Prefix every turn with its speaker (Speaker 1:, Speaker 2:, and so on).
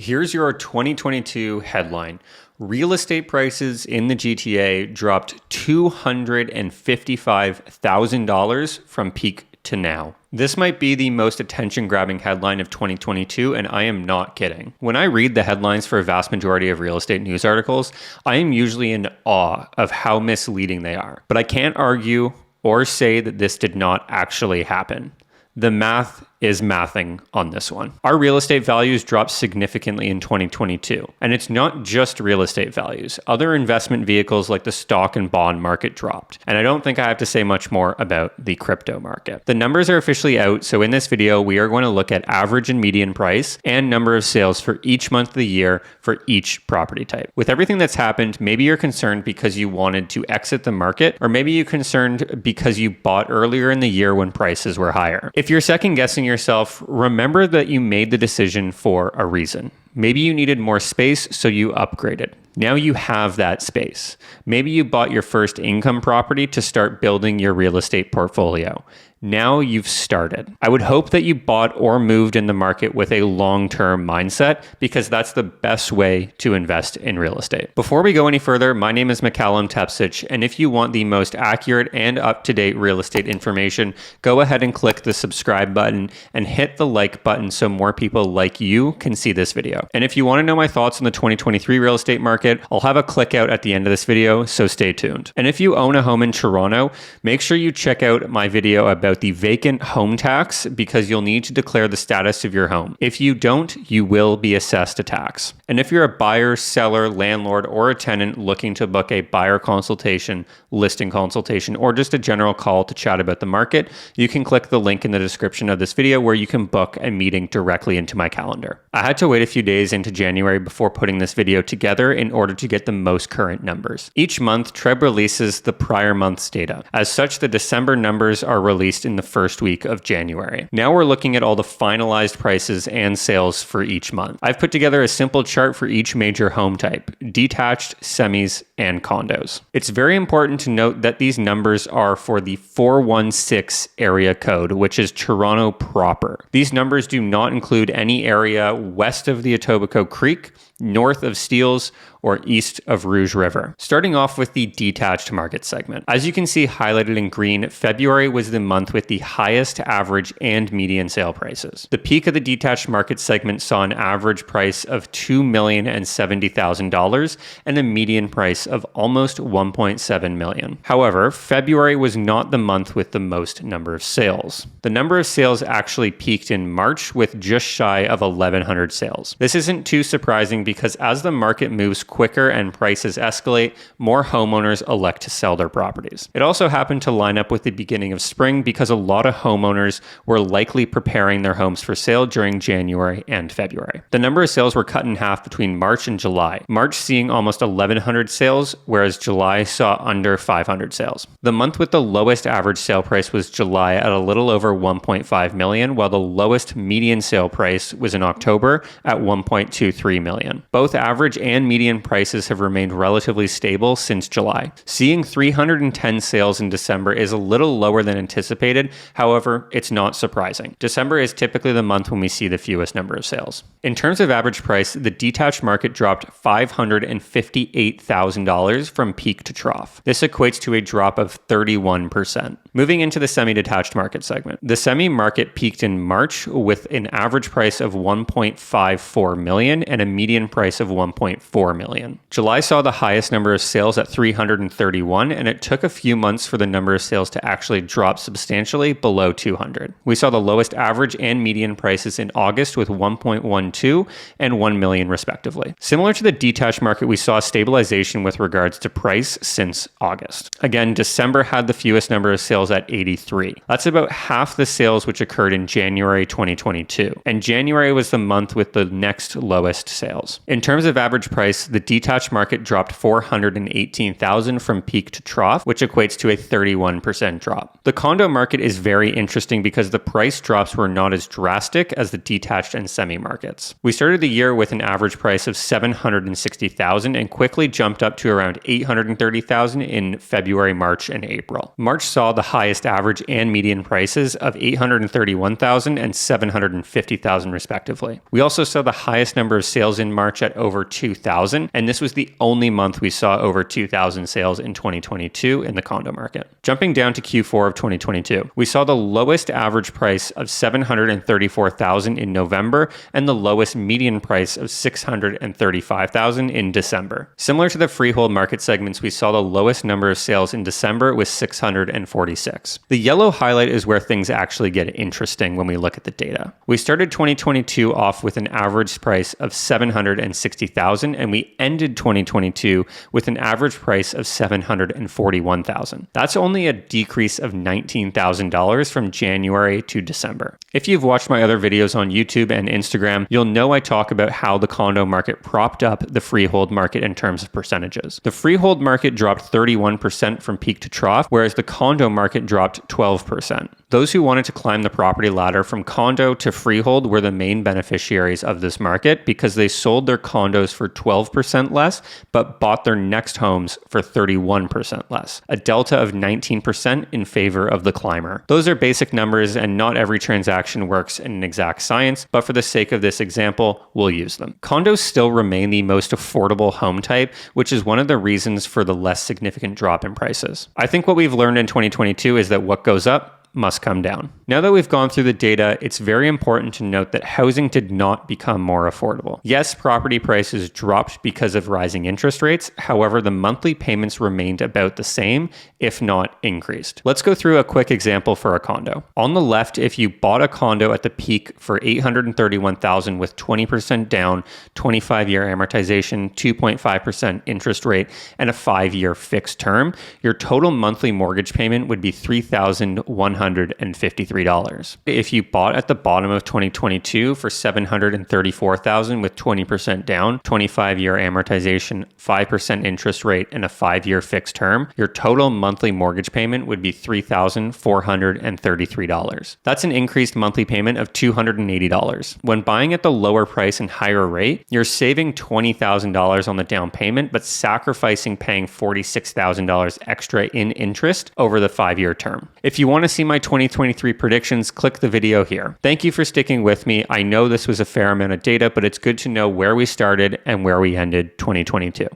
Speaker 1: Here's your 2022 headline. Real estate prices in the GTA dropped $255,000 from peak to now. This might be the most attention-grabbing headline of 2022, and I am not kidding. When I read the headlines for a vast majority of real estate news articles, I am usually in awe of how misleading they are. But I can't argue or say that this did not actually happen. The math is mathing on this one. Our real estate values dropped significantly in 2022. And it's not just real estate values. Other investment vehicles like the stock and bond market dropped. And I don't think I have to say much more about the crypto market. The numbers are officially out, so in this video, we are going to look at average and median price and number of sales for each month of the year for each property type. With everything that's happened, maybe you're concerned because you wanted to exit the market, or maybe you're concerned because you bought earlier in the year when prices were higher. If you're second guessing yourself, remember that you made the decision for a reason. Maybe you needed more space, so you upgraded. Now you have that space. Maybe you bought your first income property to start building your real estate portfolio. Now you've started. I would hope that you bought or moved in the market with a long-term mindset, because that's the best way to invest in real estate. Before we go any further, my name is Macallum Tepsich, and if you want the most accurate and up-to-date real estate information, go ahead and click the subscribe button and hit the like button so more people like you can see this video. And if you want to know my thoughts on the 2023 real estate market, I'll have a click out at the end of this video, so stay tuned. And if you own a home in Toronto, make sure you check out my video about the vacant home tax, because you'll need to declare the status of your home. If you don't, you will be assessed a tax. And if you're a buyer, seller, landlord, or a tenant looking to book a buyer consultation, listing consultation, or just a general call to chat about the market, you can click the link in the description of this video where you can book a meeting directly into my calendar. I had to wait a few days into January before putting this video together in order to get the most current numbers. Each month, TRREB releases the prior month's data. As such, the December numbers are released in the first week of January. Now we're looking at all the finalized prices and sales for each month. I've put together a simple chart for each major home type: detached, semis, and condos. It's very important to note that these numbers are for the 416 area code, which is Toronto proper. These numbers do not include any area west of the Etobicoke Creek, north of Steeles, or east of Rouge River. Starting off with the detached market segment. As you can see highlighted in green, February was the month with the highest average and median sale prices. The peak of the detached market segment saw an average price of $2,070,000 and a median price of almost $1.7 million. However, February was not the month with the most number of sales. The number of sales actually peaked in March with just shy of 1,100 sales. This isn't too surprising because as the market moves quicker and prices escalate, more homeowners elect to sell their properties. It also happened to line up with the beginning of spring because a lot of homeowners were likely preparing their homes for sale during January and February. The number of sales were cut in half between March and July. March seeing almost 1,100 sales, whereas July saw under 500 sales. The month with the lowest average sale price was July at a little over 1.5 million, while the lowest median sale price was in October at 1.23 million. Both average and median prices have remained relatively stable since July. Seeing 310 sales in December is a little lower than anticipated. However, it's not surprising. December is typically the month when we see the fewest number of sales. In terms of average price, the detached market dropped $558,000 from peak to trough. This equates to a drop of 31%. Moving into the semi-detached market segment. The semi market peaked in March with an average price of $1.54 million and a median price of $1.4 million. July saw the highest number of sales at 331, and it took a few months for the number of sales to actually drop substantially below 200. We saw the lowest average and median prices in August with 1.12 and 1 million respectively. Similar to the detached market, we saw stabilization with regards to price since August. Again, December had the fewest number of sales at 83. That's about half the sales which occurred in January 2022. And January was the month with the next lowest sales. In terms of average price, the detached market dropped $418,000 from peak to trough, which equates to a 31% drop. The condo market is very interesting because the price drops were not as drastic as the detached and semi markets. We started the year with an average price of $760,000 and quickly jumped up to around $830,000 in February, March, and April. March saw the highest average and median prices of $831,000 and $750,000 respectively. We also saw the highest number of sales in March at over 2,000, and this was the only month we saw over 2,000 sales in 2022 in the condo market. Jumping down to Q4 of 2022, we saw the lowest average price of $734,000 in November and the lowest median price of $635,000 in December. Similar to the freehold market segments, we saw the lowest number of sales in December with 646. The yellow highlight is where things actually get interesting when we look at the data. We started 2022 off with an average price of $760,000 and we ended 2022 with an average price of $741,000. That's only a decrease of $19,000 from January to December. If you've watched my other videos on YouTube and Instagram, you'll know I talk about how the condo market propped up the freehold market in terms of percentages. The freehold market dropped 31% from peak to trough, whereas the condo market dropped 12%. Those who wanted to climb the property ladder from condo to freehold were the main beneficiaries of this market because they sold their condos for 12% less, but bought their next homes for 31% less, a delta of 19% in favor of the climber. Those are basic numbers and not every transaction works in an exact science, but for the sake of this example, we'll use them. Condos still remain the most affordable home type, which is one of the reasons for the less significant drop in prices. I think what we've learned in 2022 is that what goes up must come down. Now that we've gone through the data, it's very important to note that housing did not become more affordable. Yes, property prices dropped because of rising interest rates. However, the monthly payments remained about the same, if not increased. Let's go through a quick example for a condo. On the left, if you bought a condo at the peak for $831,000 with 20% down, 25-year amortization, 2.5% interest rate, and a 5-year fixed term, your total monthly mortgage payment would be $3,153. If you bought at the bottom of 2022 for $734,000 with 20% down, 25-year amortization, 5% interest rate, and a 5-year fixed term, your total monthly mortgage payment would be $3,433. That's an increased monthly payment of $280. When buying at the lower price and higher rate, you're saving $20,000 on the down payment, but sacrificing paying $46,000 extra in interest over the 5-year term. If you want to see my 2023 predictions, click the video here. Thank you for sticking with me. I know this was a fair amount of data, but it's good to know where we started and where we ended 2022.